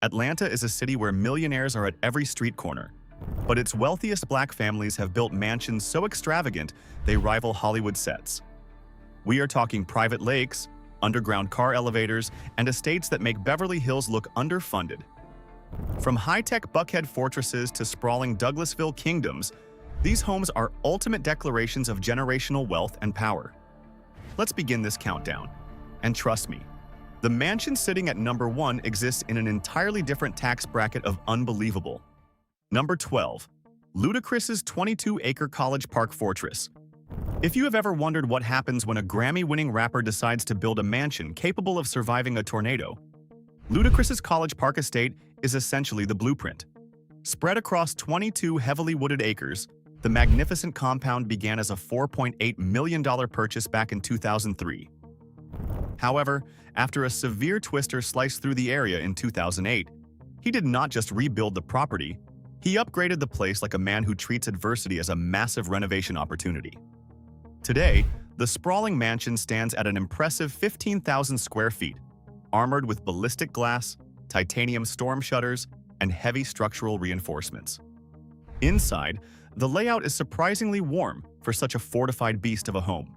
Atlanta is a city where millionaires are at every street corner, but its wealthiest black families have built mansions so extravagant they rival Hollywood sets. We are talking private lakes, underground car elevators, and estates that make Beverly Hills look underfunded. From high-tech Buckhead fortresses to sprawling Douglasville kingdoms, these homes are ultimate declarations of generational wealth and power. Let's begin this countdown. And trust me, the mansion sitting at number 1 exists in an entirely different tax bracket of unbelievable. Number 12. Ludacris's 22-acre College Park Fortress. If you have ever wondered what happens when a Grammy-winning rapper decides to build a mansion capable of surviving a tornado, Ludacris's College Park estate is essentially the blueprint. Spread across 22 heavily wooded acres, the magnificent compound began as a $4.8 million purchase back in 2003. However, after a severe twister sliced through the area in 2008, he did not just rebuild the property, he upgraded the place like a man who treats adversity as a massive renovation opportunity. Today, the sprawling mansion stands at an impressive 15,000 square feet, armored with ballistic glass, titanium storm shutters, and heavy structural reinforcements. Inside, the layout is surprisingly warm for such a fortified beast of a home.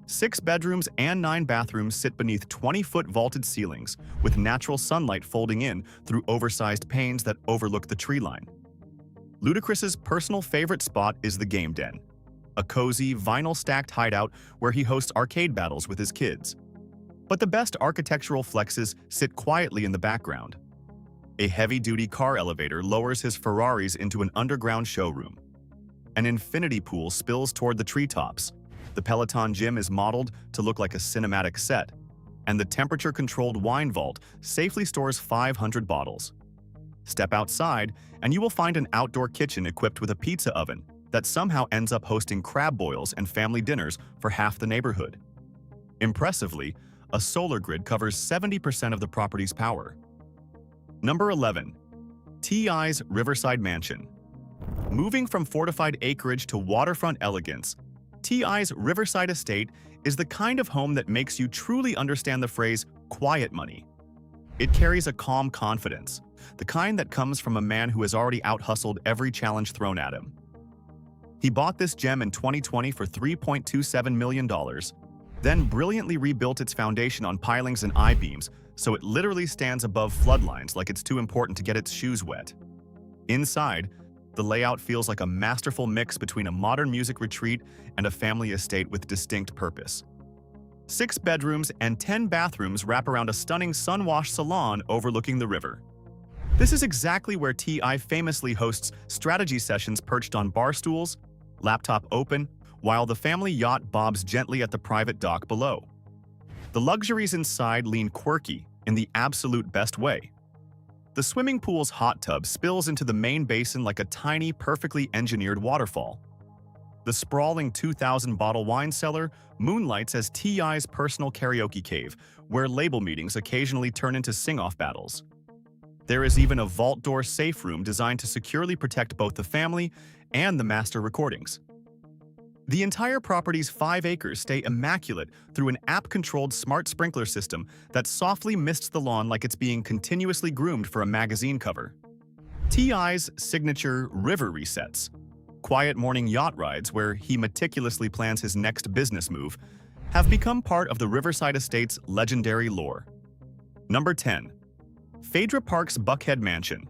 6 bedrooms and 9 bathrooms sit beneath 20-foot vaulted ceilings, with natural sunlight folding in through oversized panes that overlook the tree line. Ludacris's personal favorite spot is the game den, a cozy, vinyl-stacked hideout where he hosts arcade battles with his kids. But the best architectural flexes sit quietly in the background. A heavy-duty car elevator lowers his Ferraris into an underground showroom. An infinity pool spills toward the treetops. The Peloton gym is modeled to look like a cinematic set, and the temperature-controlled wine vault safely stores 500 bottles. Step outside, and you will find an outdoor kitchen equipped with a pizza oven that somehow ends up hosting crab boils and family dinners for half the neighborhood. Impressively, a solar grid covers 70% of the property's power. Number 11. T.I.'s Riverside Mansion. Moving from fortified acreage to waterfront elegance, T.I.'s Riverside estate is the kind of home that makes you truly understand the phrase quiet money. It carries a calm confidence, the kind that comes from a man who has already out-hustled every challenge thrown at him. He bought this gem in 2020 for $3.27 million, then brilliantly rebuilt its foundation on pilings and I-beams so it literally stands above floodlines like it's too important to get its shoes wet. Inside, the layout feels like a masterful mix between a modern music retreat and a family estate with distinct purpose. 6 bedrooms and 10 bathrooms wrap around a stunning sun-washed salon overlooking the river. This is exactly where T.I. famously hosts strategy sessions perched on bar stools, laptop open, while the family yacht bobs gently at the private dock below. The luxuries inside lean quirky in the absolute best way. The swimming pool's hot tub spills into the main basin like a tiny, perfectly engineered waterfall. The sprawling 2,000-bottle wine cellar moonlights as T.I.'s personal karaoke cave, where label meetings occasionally turn into sing-off battles. There is even a vault door safe room designed to securely protect both the family and the master recordings. The entire property's 5 acres stay immaculate through an app-controlled smart sprinkler system that softly mists the lawn like it's being continuously groomed for a magazine cover. T.I.'s signature river resets, quiet morning yacht rides where he meticulously plans his next business move, have become part of the Riverside Estate's legendary lore. Number 10. Phaedra Parks' Buckhead Mansion.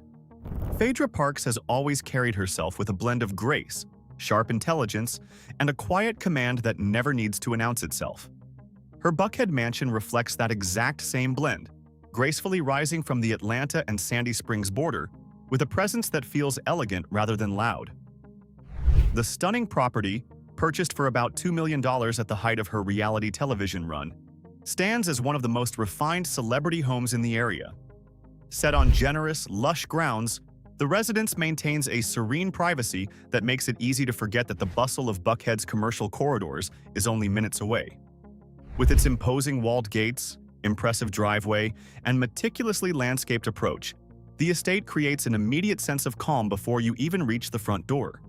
Phaedra Parks has always carried herself with a blend of grace, sharp intelligence, and a quiet command that never needs to announce itself. Her Buckhead mansion reflects that exact same blend, gracefully rising from the Atlanta and Sandy Springs border, with a presence that feels elegant rather than loud. The stunning property, purchased for about $2 million at the height of her reality television run, stands as one of the most refined celebrity homes in the area. Set on generous, lush grounds, the residence maintains a serene privacy that makes it easy to forget that the bustle of Buckhead's commercial corridors is only minutes away. With its imposing walled gates, impressive driveway, and meticulously landscaped approach, the estate creates an immediate sense of calm before you even reach the front door.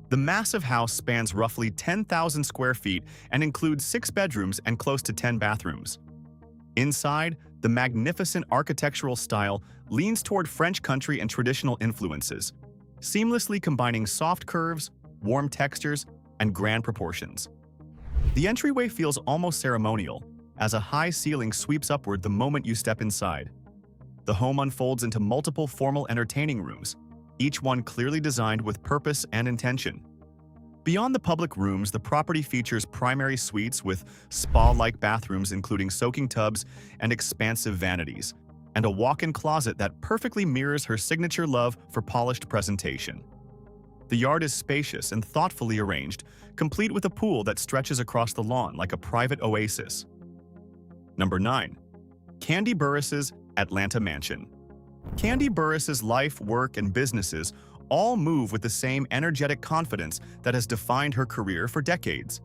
The massive house spans roughly 10,000 square feet and includes 6 bedrooms and close to 10 bathrooms. Inside, the magnificent architectural style leans toward French country and traditional influences, seamlessly combining soft curves, warm textures, and grand proportions. The entryway feels almost ceremonial, as a high ceiling sweeps upward the moment you step inside. The home unfolds into multiple formal entertaining rooms, each one clearly designed with purpose and intention. Beyond the public rooms, the property features primary suites with spa-like bathrooms including soaking tubs and expansive vanities, and a walk-in closet that perfectly mirrors her signature love for polished presentation. The yard is spacious and thoughtfully arranged, complete with a pool that stretches across the lawn like a private oasis. Number 9. Kandi Burruss's Atlanta Mansion. Kandi Burruss's life, work, and businesses all move with the same energetic confidence that has defined her career for decades.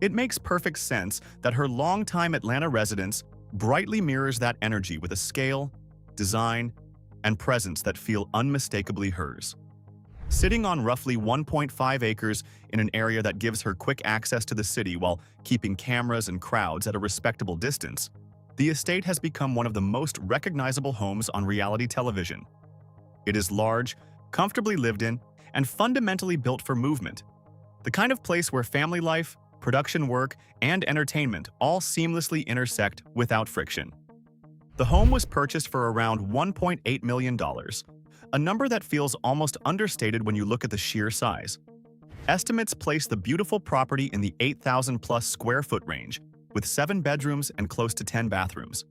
It makes perfect sense that her longtime Atlanta residence brightly mirrors that energy with a scale, design, and presence that feel unmistakably hers. Sitting on roughly 1.5 acres in an area that gives her quick access to the city while keeping cameras and crowds at a respectable distance, the estate has become one of the most recognizable homes on reality television. It is large, comfortably lived in, and fundamentally built for movement. The kind of place where family life, production work, and entertainment all seamlessly intersect without friction. The home was purchased for around $1.8 million, a number that feels almost understated when you look at the sheer size. Estimates place the beautiful property in the 8,000-plus square foot range, with 7 bedrooms and close to 10 bathrooms.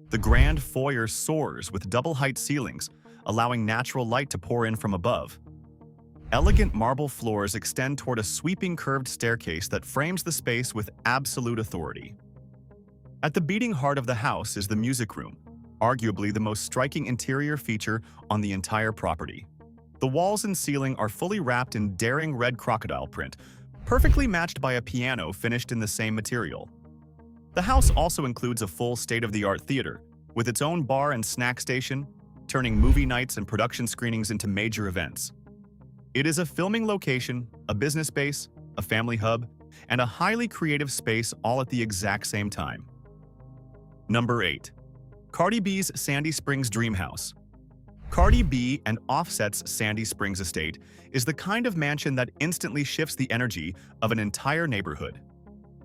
The grand foyer soars with double-height ceilings, allowing natural light to pour in from above. Elegant marble floors extend toward a sweeping curved staircase that frames the space with absolute authority. At the beating heart of the house is the music room, arguably the most striking interior feature on the entire property. The walls and ceiling are fully wrapped in daring red crocodile print, perfectly matched by a piano finished in the same material. The house also includes a full state-of-the-art theater, with its own bar and snack station, turning movie nights and production screenings into major events. It is a filming location, a business base, a family hub, and a highly creative space all at the exact same time. Number 8. Cardi B's Sandy Springs Dream House. Cardi B and Offset's Sandy Springs estate is the kind of mansion that instantly shifts the energy of an entire neighborhood.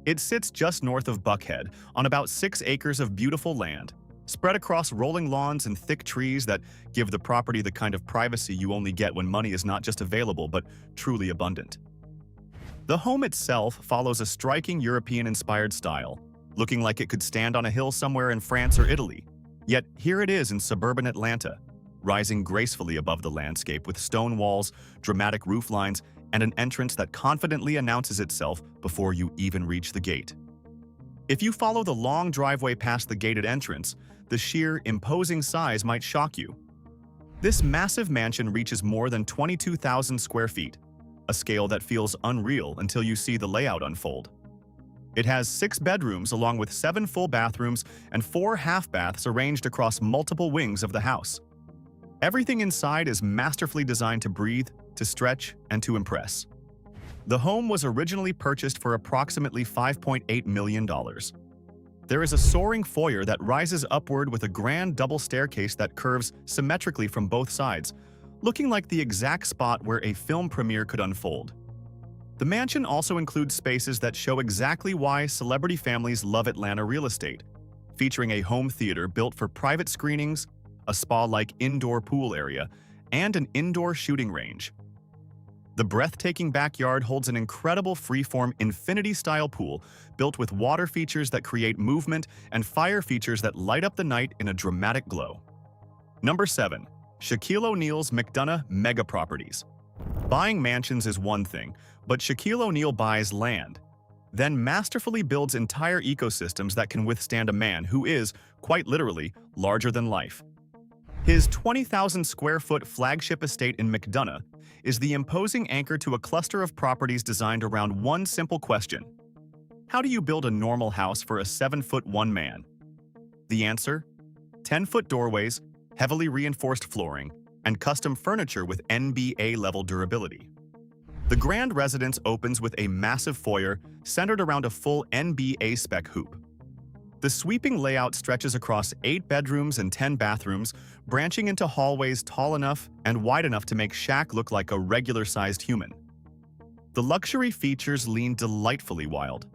It sits just north of Buckhead on about 6 acres of beautiful land, spread across rolling lawns and thick trees that give the property the kind of privacy you only get when money is not just available but truly abundant. The home itself follows a striking European-inspired style, looking like it could stand on a hill somewhere in France or Italy. Yet here it is in suburban Atlanta, rising gracefully above the landscape with stone walls, dramatic roof lines, and an entrance that confidently announces itself before you even reach the gate. If you follow the long driveway past the gated entrance, the sheer, imposing size might shock you. This massive mansion reaches more than 22,000 square feet, a scale that feels unreal until you see the layout unfold. It has 6 bedrooms along with 7 full bathrooms and 4 half-baths arranged across multiple wings of the house. Everything inside is masterfully designed to breathe, to stretch, and to impress. The home was originally purchased for approximately $5.8 million. There is a soaring foyer that rises upward with a grand double staircase that curves symmetrically from both sides, looking like the exact spot where a film premiere could unfold. The mansion also includes spaces that show exactly why celebrity families love Atlanta real estate, featuring a home theater built for private screenings, a spa-like indoor pool area, and an indoor shooting range. The breathtaking backyard holds an incredible freeform infinity-style pool built with water features that create movement and fire features that light up the night in a dramatic glow. Number 7. Shaquille O'Neal's McDonough Mega Properties. Buying mansions is one thing, but Shaquille O'Neal buys land, then masterfully builds entire ecosystems that can withstand a man who is, quite literally, larger than life. His 20,000 square foot flagship estate in McDonough is the imposing anchor to a cluster of properties designed around one simple question: how do you build a normal house for a 7'1" man? The answer? 10-foot doorways, heavily reinforced flooring, and custom furniture with NBA-level durability. The grand residence opens with a massive foyer centered around a full NBA spec hoop. The sweeping layout stretches across 8 bedrooms and 10 bathrooms, branching into hallways tall enough and wide enough to make Shaq look like a regular-sized human. The luxury features lean delightfully wild.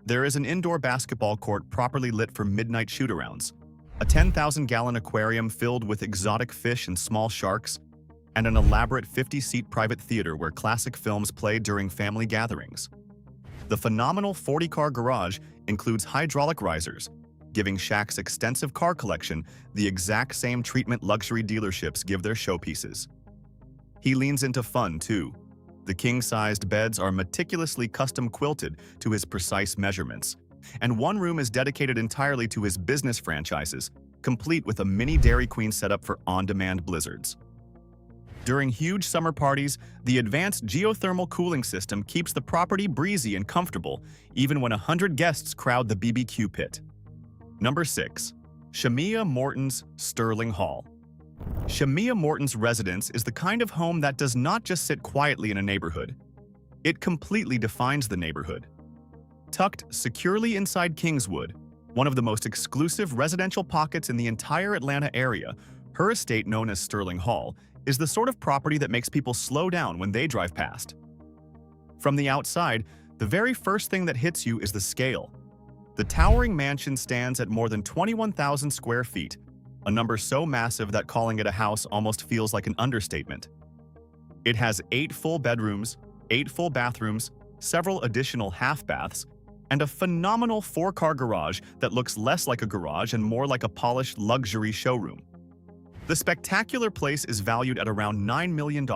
There is an indoor basketball court properly lit for midnight shoot-arounds, a 10,000-gallon aquarium filled with exotic fish and small sharks, and an elaborate 50-seat private theater where classic films played during family gatherings. The phenomenal 40-car garage includes hydraulic risers, giving Shaq's extensive car collection the exact same treatment luxury dealerships give their showpieces. He leans into fun, too. The king-sized beds are meticulously custom quilted to his precise measurements, and one room is dedicated entirely to his business franchises, complete with a mini Dairy Queen setup for on-demand blizzards. During huge summer parties, the advanced geothermal cooling system keeps the property breezy and comfortable, even when 100 guests crowd the BBQ pit. Number 6. Shamea Morton's Sterling Hall. Shamea Morton's residence is the kind of home that does not just sit quietly in a neighborhood. It completely defines the neighborhood. Tucked securely inside Kingswood, one of the most exclusive residential pockets in the entire Atlanta area, her estate, known as Sterling Hall, is the sort of property that makes people slow down when they drive past. From the outside, the very first thing that hits you is the scale. The towering mansion stands at more than 21,000 square feet, a number so massive that calling it a house almost feels like an understatement. It has 8 full bedrooms, 8 full bathrooms, several additional half-baths, and a phenomenal 4-car garage that looks less like a garage and more like a polished luxury showroom. The spectacular place is valued at around $9 million.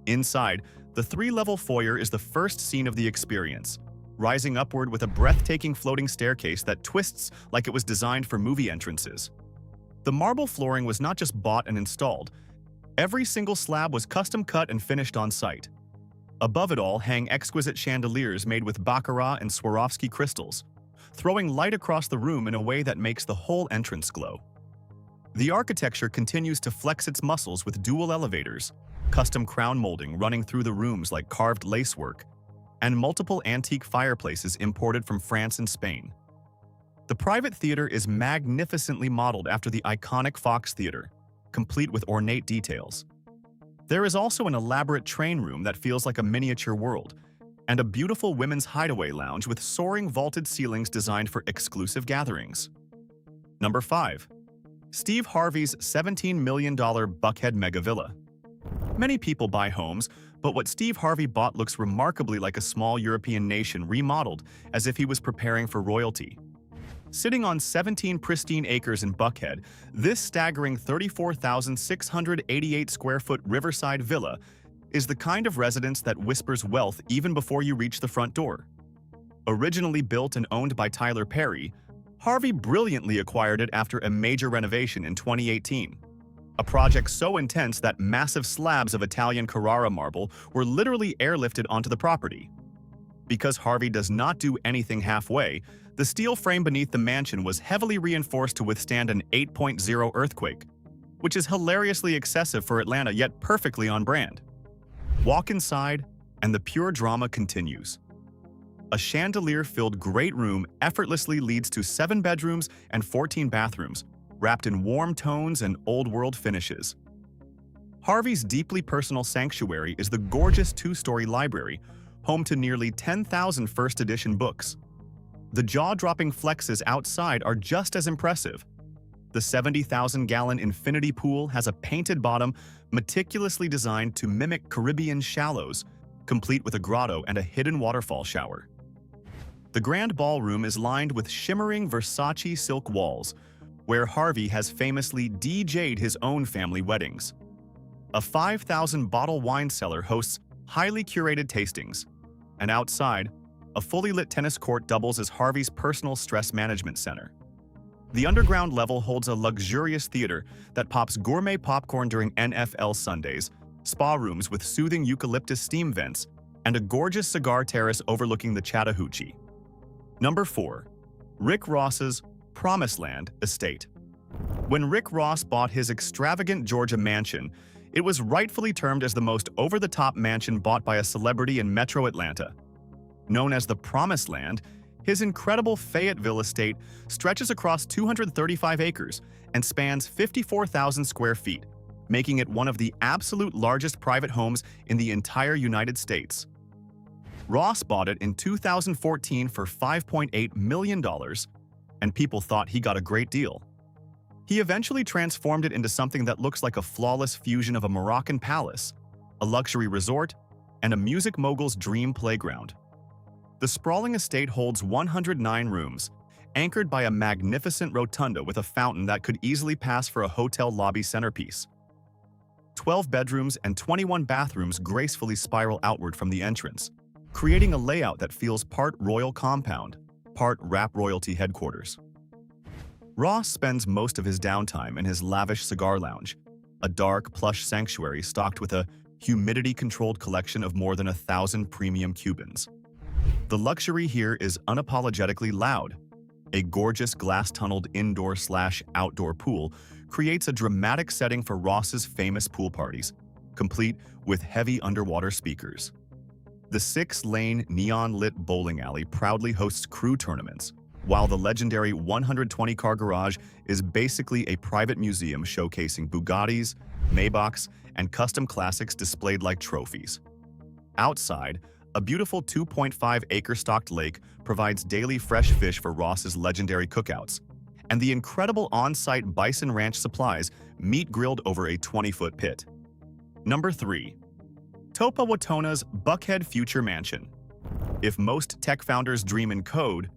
Inside, the 3-level foyer is the first scene of the experience, rising upward with a breathtaking floating staircase that twists like it was designed for movie entrances. The marble flooring was not just bought and installed. Every single slab was custom cut and finished on site. Above it all hang exquisite chandeliers made with baccarat and Swarovski crystals, throwing light across the room in a way that makes the whole entrance glow. The architecture continues to flex its muscles with dual elevators, custom crown molding running through the rooms like carved lacework, and multiple antique fireplaces imported from France and Spain. The private theater is magnificently modeled after the iconic Fox Theater, complete with ornate details. There is also an elaborate train room that feels like a miniature world, and a beautiful women's hideaway lounge with soaring vaulted ceilings designed for exclusive gatherings. Number 5. Steve Harvey's $17 million Buckhead mega villa. Many people buy homes, but what Steve Harvey bought looks remarkably like a small European nation remodeled as if he was preparing for royalty. Sitting on 17 pristine acres in Buckhead, this staggering 34,688 square foot riverside villa is the kind of residence that whispers wealth even before you reach the front door. Originally built and owned by Tyler Perry, Harvey brilliantly acquired it after a major renovation in 2018. A project so intense that massive slabs of Italian Carrara marble were literally airlifted onto the property. Because Harvey does not do anything halfway, the steel frame beneath the mansion was heavily reinforced to withstand an 8.0 earthquake, which is hilariously excessive for Atlanta yet perfectly on brand. Walk inside, and the pure drama continues. A chandelier-filled great room effortlessly leads to 7 bedrooms and 14 bathrooms, wrapped in warm tones and old-world finishes. Harvey's deeply personal sanctuary is the gorgeous 2-story library, home to nearly 10,000 first edition books. The jaw-dropping flexes outside are just as impressive. The 70,000-gallon infinity pool has a painted bottom meticulously designed to mimic Caribbean shallows, complete with a grotto and a hidden waterfall shower. The grand ballroom is lined with shimmering Versace silk walls, where Harvey has famously DJ'd his own family weddings. A 5,000-bottle wine cellar hosts highly curated tastings, and outside, a fully lit tennis court doubles as Harvey's personal stress management center. The underground level holds a luxurious theater that pops gourmet popcorn during NFL Sundays, spa rooms with soothing eucalyptus steam vents, and a gorgeous cigar terrace overlooking the Chattahoochee. Number 4. Rick Ross's Promised Land estate. When Rick Ross bought his extravagant Georgia mansion, it was rightfully termed as the most over-the-top mansion bought by a celebrity in Metro Atlanta. Known as the Promised Land, His incredible Fayetteville estate stretches across 235 acres and spans 54,000 square feet, making it one of the absolute largest private homes in the entire United States. Ross bought it in 2014 for $5.8 million, and people thought he got a great deal. He eventually transformed it into something that looks like a flawless fusion of a Moroccan palace, a luxury resort, and a music mogul's dream playground. The sprawling estate holds 109 rooms, anchored by a magnificent rotunda with a fountain that could easily pass for a hotel lobby centerpiece. 12 bedrooms and 21 bathrooms gracefully spiral outward from the entrance, creating a layout that feels part royal compound, part rap royalty headquarters. Ross spends most of his downtime in his lavish cigar lounge, a dark, plush sanctuary stocked with a humidity-controlled collection of more than 1,000 premium Cubans. The luxury here is unapologetically loud. A gorgeous glass-tunneled indoor/outdoor pool creates a dramatic setting for Ross's famous pool parties, complete with heavy underwater speakers. The 6-lane neon-lit bowling alley proudly hosts crew tournaments, while the legendary 120-car garage is basically a private museum showcasing Bugattis, Maybachs, and custom classics displayed like trophies. Outside, a beautiful 2.5-acre stocked lake provides daily fresh fish for Ross's legendary cookouts, and the incredible on-site Bison Ranch supplies meat grilled over a 20-foot pit. Number 3. Tope Awotona's Buckhead Future Mansion. If most tech founders dream in code,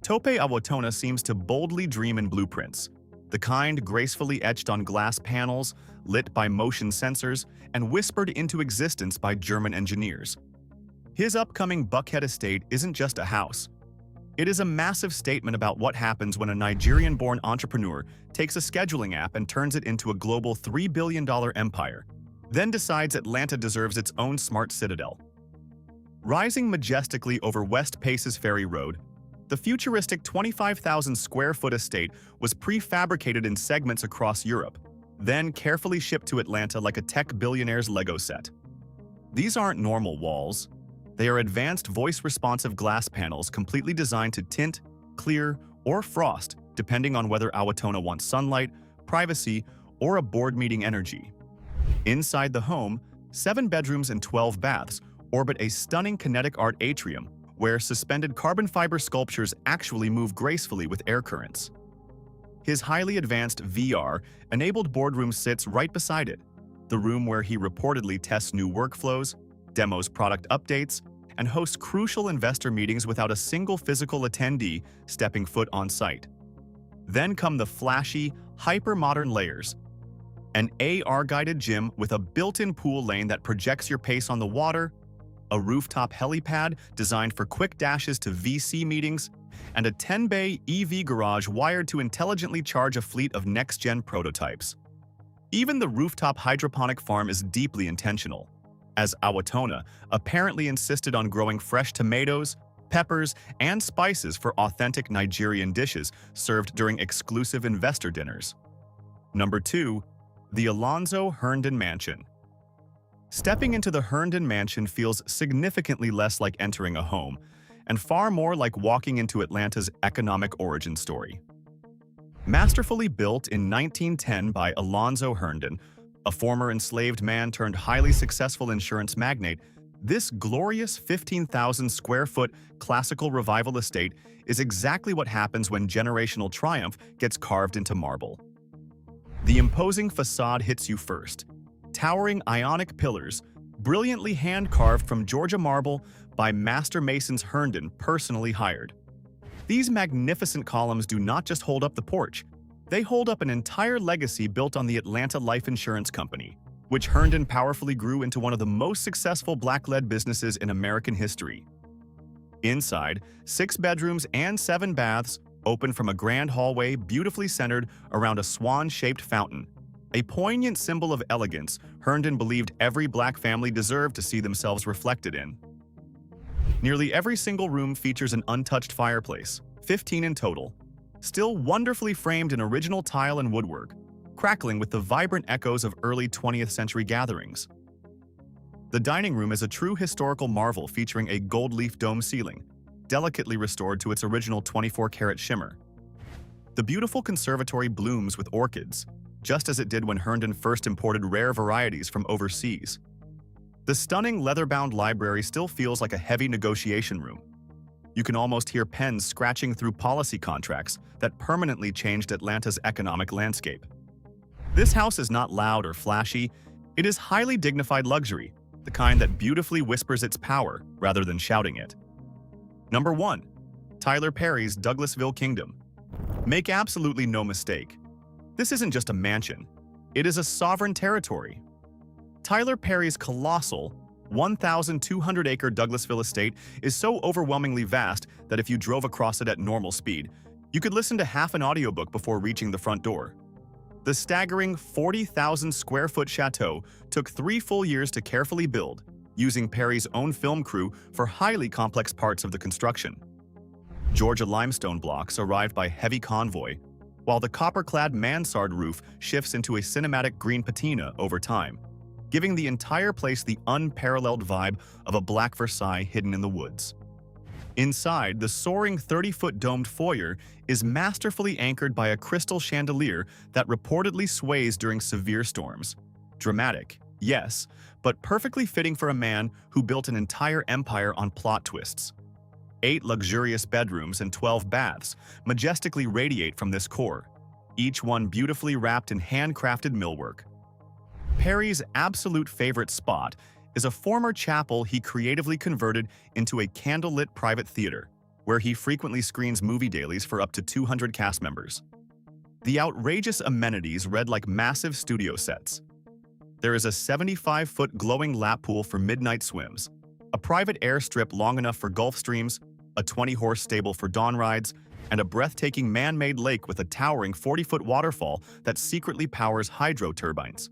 Tope Awotona seems to boldly dream in blueprints, the kind gracefully etched on glass panels, lit by motion sensors, and whispered into existence by German engineers. His upcoming Buckhead estate isn't just a house. It is a massive statement about what happens when a Nigerian-born entrepreneur takes a scheduling app and turns it into a global $3 billion empire, then decides Atlanta deserves its own smart citadel. Rising majestically over West Pace's Ferry Road, the futuristic 25,000-square-foot estate was prefabricated in segments across Europe, then carefully shipped to Atlanta like a tech billionaire's Lego set. These aren't normal walls. They are advanced voice-responsive glass panels completely designed to tint, clear, or frost depending on whether Awotona wants sunlight, privacy, or a board meeting energy. Inside the home, 7 bedrooms and 12 baths orbit a stunning kinetic art atrium where suspended carbon fiber sculptures actually move gracefully with air currents. His highly advanced VR-enabled boardroom sits right beside it, the room where he reportedly tests new workflows, demos product updates, and hosts crucial investor meetings without a single physical attendee stepping foot on site. Then come the flashy, hyper-modern layers. An AR-guided gym with a built-in pool lane that projects your pace on the water, a rooftop helipad designed for quick dashes to VC meetings, and a 10-bay EV garage wired to intelligently charge a fleet of next-gen prototypes. Even the rooftop hydroponic farm is deeply intentional, as Awotona apparently insisted on growing fresh tomatoes, peppers, and spices for authentic Nigerian dishes served during exclusive investor dinners. Number 2. The Alonzo Herndon Mansion. Stepping into the Herndon Mansion feels significantly less like entering a home, and far more like walking into Atlanta's economic origin story. Masterfully built in 1910 by Alonzo Herndon, a former enslaved man turned highly successful insurance magnate, this glorious 15,000-square-foot classical revival estate is exactly what happens when generational triumph gets carved into marble. The imposing facade hits you first. Towering ionic pillars, brilliantly hand-carved from Georgia marble by master masons Herndon personally hired. These magnificent columns do not just hold up the porch, they hold up an entire legacy built on the Atlanta Life Insurance Company, which Herndon powerfully grew into one of the most successful black-led businesses in American history. Inside, 6 bedrooms and 7 baths open from a grand hallway beautifully centered around a swan-shaped fountain, a poignant symbol of elegance Herndon believed every black family deserved to see themselves reflected in. Nearly every single room features an untouched fireplace, 15 in total, still wonderfully framed in original tile and woodwork, crackling with the vibrant echoes of early 20th century gatherings. The dining room is a true historical marvel featuring a gold leaf dome ceiling, delicately restored to its original 24-karat shimmer. The beautiful conservatory blooms with orchids, just as it did when Herndon first imported rare varieties from overseas. The stunning leather-bound library still feels like a heavy negotiation room. You can almost hear pens scratching through policy contracts that permanently changed Atlanta's economic landscape. This house is not loud or flashy, it is highly dignified luxury, the kind that beautifully whispers its power rather than shouting it. Number 1. Tyler Perry's Douglasville Kingdom. Make absolutely no mistake. This isn't just a mansion, it is a sovereign territory. Tyler Perry's colossal, 1,200-acre Douglasville estate is so overwhelmingly vast that if you drove across it at normal speed, you could listen to half an audiobook before reaching the front door. The staggering 40,000-square-foot chateau took 3 full years to carefully build, using Perry's own film crew for highly complex parts of the construction. Georgia limestone blocks arrived by heavy convoy, while the copper-clad mansard roof shifts into a cinematic green patina over time, giving the entire place the unparalleled vibe of a Black Versailles hidden in the woods. Inside, the soaring 30-foot domed foyer is masterfully anchored by a crystal chandelier that reportedly sways during severe storms. Dramatic, yes, but perfectly fitting for a man who built an entire empire on plot twists. 8 luxurious bedrooms and 12 baths majestically radiate from this core, each one beautifully wrapped in handcrafted millwork. Perry's absolute favorite spot is a former chapel he creatively converted into a candlelit private theater, where he frequently screens movie dailies for up to 200 cast members. The outrageous amenities read like massive studio sets. There is a 75-foot glowing lap pool for midnight swims, a private airstrip long enough for Gulfstreams, a 20-horse stable for dawn rides, and a breathtaking man-made lake with a towering 40-foot waterfall that secretly powers hydro turbines.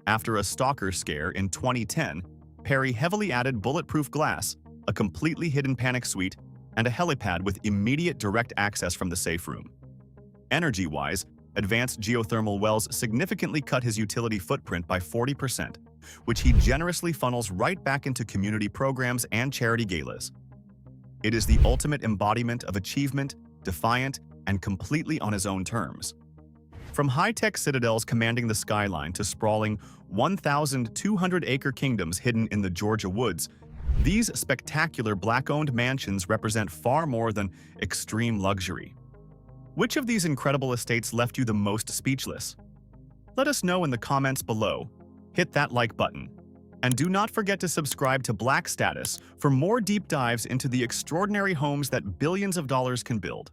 After a stalker scare in 2010, Perry heavily added bulletproof glass, a completely hidden panic suite, and a helipad with immediate direct access from the safe room. Energy-wise, advanced geothermal wells significantly cut his utility footprint by 40%, which he generously funnels right back into community programs and charity galas. It is the ultimate embodiment of achievement, defiant, and completely on his own terms. From high-tech citadels commanding the skyline to sprawling 1,200-acre kingdoms hidden in the Georgia woods, these spectacular Black-owned mansions represent far more than extreme luxury. Which of these incredible estates left you the most speechless? Let us know in the comments below. Hit that like button. And do not forget to subscribe to Black Status for more deep dives into the extraordinary homes that billions of dollars can build.